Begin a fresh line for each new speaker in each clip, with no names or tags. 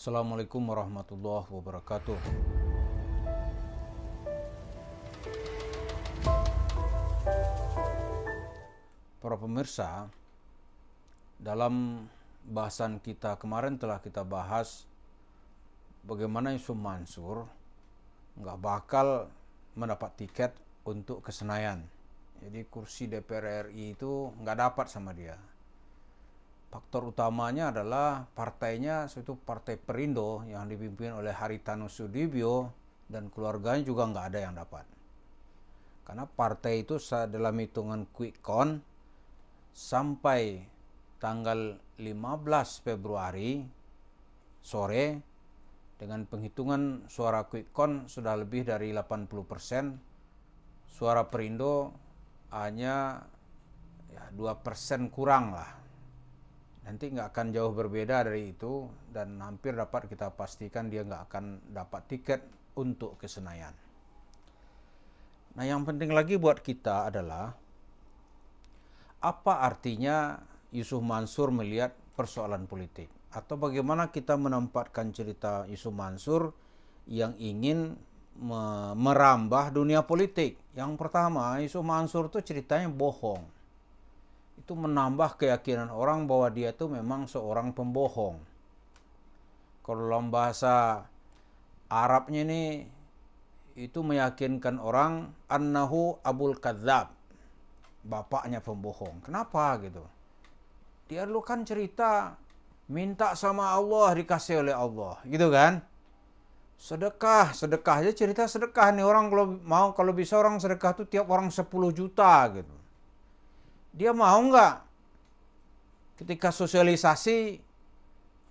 Assalamualaikum warahmatullahi wabarakatuh. Para pemirsa, dalam bahasan kita kemarin telah kita bahas bagaimana Yusuf Mansur nggak bakal mendapat tiket untuk ke Senayan. Jadi kursi DPR RI itu nggak dapat sama dia. Faktor utamanya adalah partainya, yaitu Partai Perindo yang dipimpin oleh Haritanu Sudibyo dan keluarganya juga nggak ada yang dapat. Karena partai itu dalam hitungan quick count sampai tanggal 15 Februari sore dengan penghitungan suara quick count sudah lebih dari 80%, suara Perindo hanya 2% kurang lah. Nanti nggak akan jauh berbeda dari itu dan hampir dapat kita pastikan dia nggak akan dapat tiket untuk ke Senayan. Nah, yang penting lagi buat kita adalah apa artinya Yusuf Mansur melihat persoalan politik, atau bagaimana kita menempatkan cerita Yusuf Mansur yang ingin merambah dunia politik. Yang pertama, Yusuf Mansur itu ceritanya bohong. Itu menambah keyakinan orang bahwa dia itu memang seorang pembohong. Kalau dalam bahasa Arabnya ini, itu meyakinkan orang annahu abul kadzab, bapaknya pembohong. Kenapa gitu? Dia dulu kan cerita minta sama Allah dikasih oleh Allah, gitu kan? Sedekah aja cerita sedekah nih, orang kalau bisa orang sedekah tuh tiap orang 10 juta gitu. Dia mau nggak ketika sosialisasi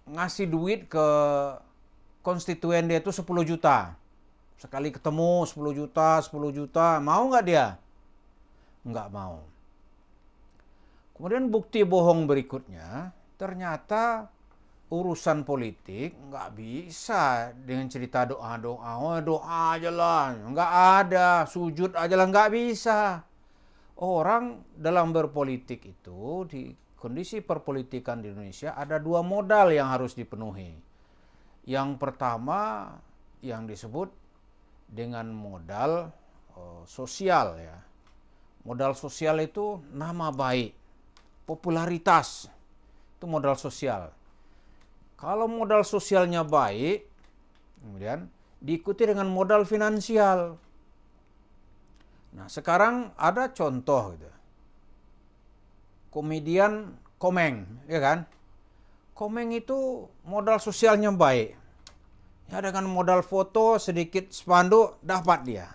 ngasih duit ke konstituen dia itu 10 juta. Sekali ketemu 10 juta, mau nggak dia? Nggak mau. Kemudian bukti bohong berikutnya, ternyata urusan politik nggak bisa dengan cerita doa-doa. Doa aja lah, nggak ada. Sujud aja lah, nggak bisa. Orang dalam berpolitik itu, di kondisi perpolitikan di Indonesia ada dua modal yang harus dipenuhi. Yang pertama yang disebut dengan modal sosial ya. Modal sosial itu nama baik, popularitas, itu modal sosial. Kalau modal sosialnya baik, kemudian diikuti dengan modal finansial. Nah, sekarang ada contoh gitu. Komedian Komeng, ya kan? Komeng itu modal sosialnya baik. Ya, dengan modal foto sedikit spanduk dapat dia.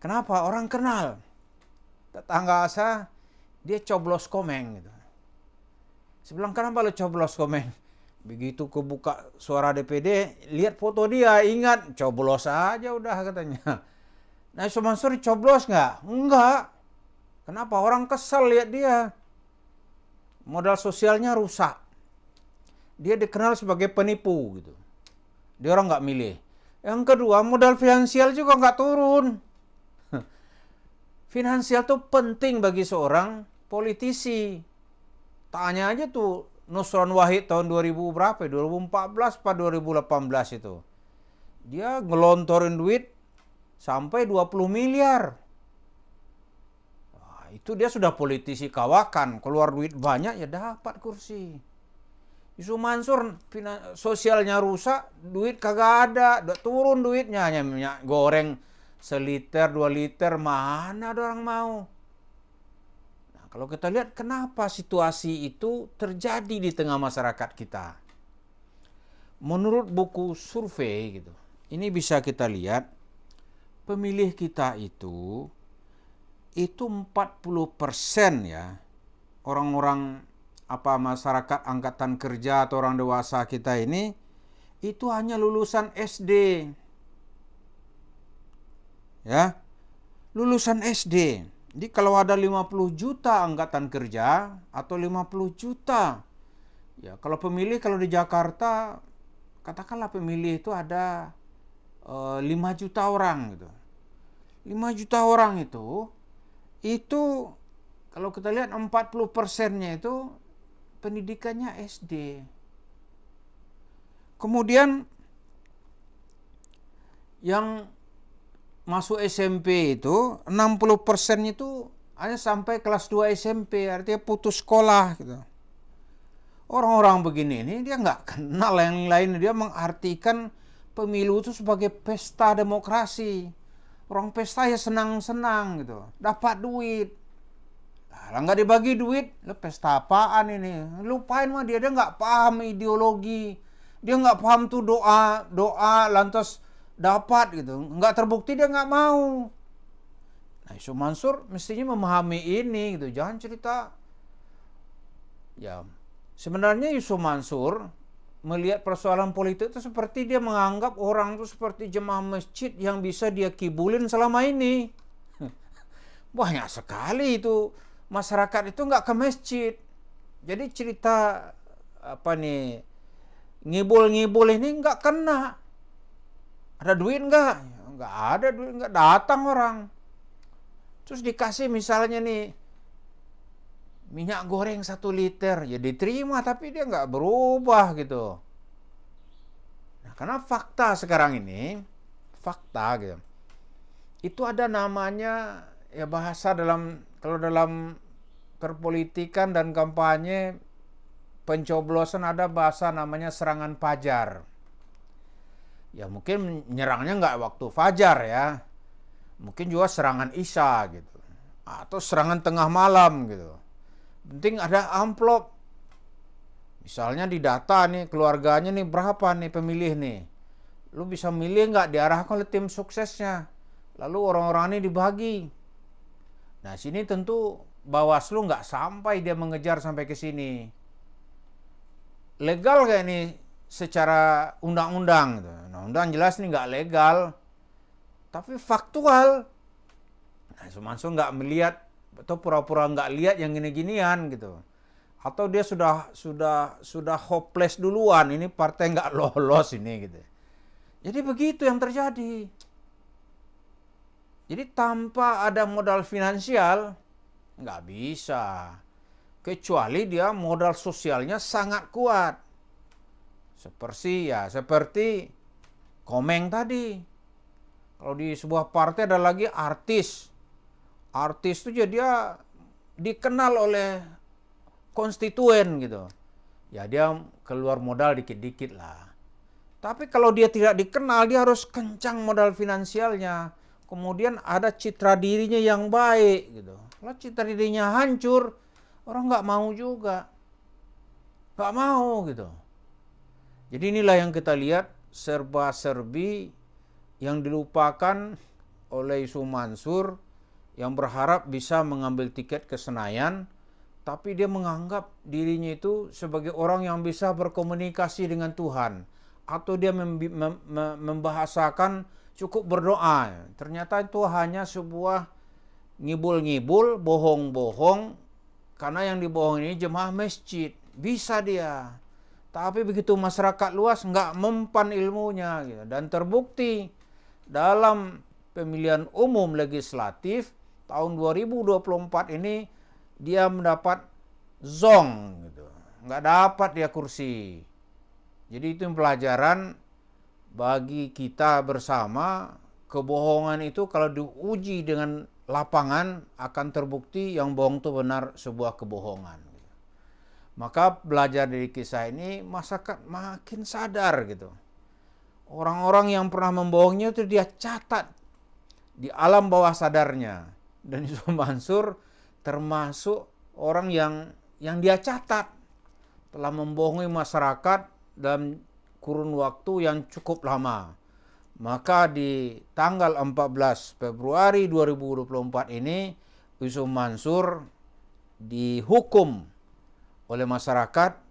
Kenapa? Orang kenal. Tetangga asa dia coblos Komeng gitu. Sebelah kenapa lo coblos Komeng? Begitu kebuka suara DPD, lihat foto dia, ingat coblos aja udah katanya. Nah, Yusuf Mansur coblos nggak? Enggak. Kenapa? Orang kesal lihat dia. Modal sosialnya rusak. Dia dikenal sebagai penipu gitu. Dia orang nggak milih. Yang kedua, modal finansial juga nggak turun. Finansial tuh penting bagi seorang politisi. Tanya aja tuh Nusron Wahid tahun 2000 berapa? 2014 atau 2018 itu. Dia ngelontorin duit sampai 20 miliar. Nah, itu dia sudah politisi kawakan, keluar duit banyak ya dapat kursi. Yusuf Mansur sosialnya rusak, duit kagak ada, udah turun duitnya, hanya minyak goreng 1 liter 2 liter, mana ada orang mau. Nah, kalau kita lihat kenapa situasi itu terjadi di tengah masyarakat kita. Menurut buku survei gitu, ini bisa kita lihat pemilih kita itu 40% ya, orang-orang masyarakat angkatan kerja atau orang dewasa kita ini itu hanya lulusan SD. Ya. Lulusan SD. Jadi kalau ada 50 juta angkatan kerja atau 50 juta. Ya, kalau pemilih kalau di Jakarta katakanlah pemilih itu ada 5 juta orang gitu. 5 juta orang itu kalau kita lihat 40%-nya itu pendidikannya SD. Kemudian yang masuk SMP itu 60% itu hanya sampai kelas 2 SMP, artinya putus sekolah gitu. Orang-orang begini ini dia nggak kenal yang lain, dia mengartikan pemilu itu sebagai pesta demokrasi. Orang pesta ya senang-senang gitu, dapat duit. Lah nggak dibagi duit, lu pesta apaan ini? Lupain mah dia nggak paham ideologi, dia nggak paham tuh doa lantas dapat gitu, nggak terbukti dia nggak mau. Nah, Yusuf Mansur mestinya memahami ini gitu, jangan cerita. Ya, sebenarnya Yusuf Mansur melihat persoalan politik itu seperti dia menganggap orang itu seperti jemaah masjid yang bisa dia kibulin selama ini. Banyak sekali itu masyarakat itu nggak ke masjid. Jadi cerita ngibul-ngibul ini nggak kena. Ada duit nggak? Nggak ada duit, nggak datang orang. Terus dikasih misalnya nih minyak goreng 1 liter, ya diterima tapi dia nggak berubah gitu. Nah, karena fakta sekarang ini, fakta gitu. Itu ada namanya ya bahasa kalau dalam perpolitikan dan kampanye pencoblosan ada bahasa namanya serangan fajar. Ya mungkin nyerangnya nggak waktu fajar ya. Mungkin juga serangan isya gitu. Atau serangan tengah malam gitu. Penting ada amplop. Misalnya di data nih keluarganya nih berapa nih pemilih nih. Lu bisa milih nggak diarahkan oleh tim suksesnya. Lalu orang-orang ini dibagi. Nah sini tentu Bawaslu nggak sampai dia mengejar sampai ke sini. Legal kayak ini secara undang-undang gitu. Nah, undang jelas nih nggak legal. Tapi faktual. Nah, Mansur nggak melihat atau pura-pura nggak lihat yang gini-ginian gitu. Atau dia sudah hopeless duluan, ini partai nggak lolos ini gitu. Jadi begitu yang terjadi. Jadi tanpa ada modal finansial nggak bisa. Kecuali dia modal sosialnya sangat kuat. Seperti Komeng tadi. Kalau di sebuah partai ada lagi artis. Artis itu dia dikenal oleh konstituen gitu. Ya dia keluar modal dikit-dikit lah. Tapi kalau dia tidak dikenal, dia harus kencang modal finansialnya. Kemudian ada citra dirinya yang baik gitu. Kalau citra dirinya hancur, orang nggak mau juga. Nggak mau gitu. Jadi inilah yang kita lihat serba-serbi yang dilupakan oleh Yusuf Mansur yang berharap bisa mengambil tiket ke Senayan, tapi dia menganggap dirinya itu sebagai orang yang bisa berkomunikasi dengan Tuhan, atau dia membahasakan cukup berdoa. Ternyata itu hanya sebuah ngibul-ngibul, bohong-bohong, karena yang dibohong ini jemaah masjid. Bisa dia. Tapi begitu masyarakat luas nggak mempan ilmunya gitu. Dan terbukti dalam pemilihan umum legislatif tahun 2024 ini dia mendapat zong gitu. Nggak dapat dia kursi. Jadi itu pelajaran bagi kita bersama, kebohongan itu kalau diuji dengan lapangan akan terbukti yang bohong itu benar sebuah kebohongan. Maka belajar dari kisah ini masyarakat makin sadar gitu. Orang-orang yang pernah membohongnya itu dia catat di alam bawah sadarnya. Dan Yusuf Mansur termasuk orang yang dia catat telah membohongi masyarakat dalam kurun waktu yang cukup lama. Maka di tanggal 14 Februari 2024 ini Yusuf Mansur dihukum oleh masyarakat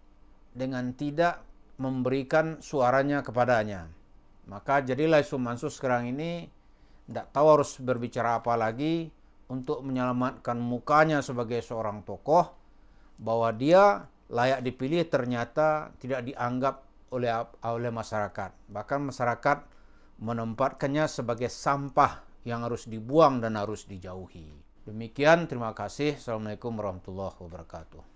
dengan tidak memberikan suaranya kepadanya. Maka jadilah Yusuf Mansur sekarang ini tidak tahu harus berbicara apa lagi untuk menyelamatkan mukanya sebagai seorang tokoh, bahwa dia layak dipilih ternyata tidak dianggap oleh masyarakat. Bahkan masyarakat menempatkannya sebagai sampah yang harus dibuang dan harus dijauhi. Demikian, terima kasih. Assalamualaikum warahmatullahi wabarakatuh.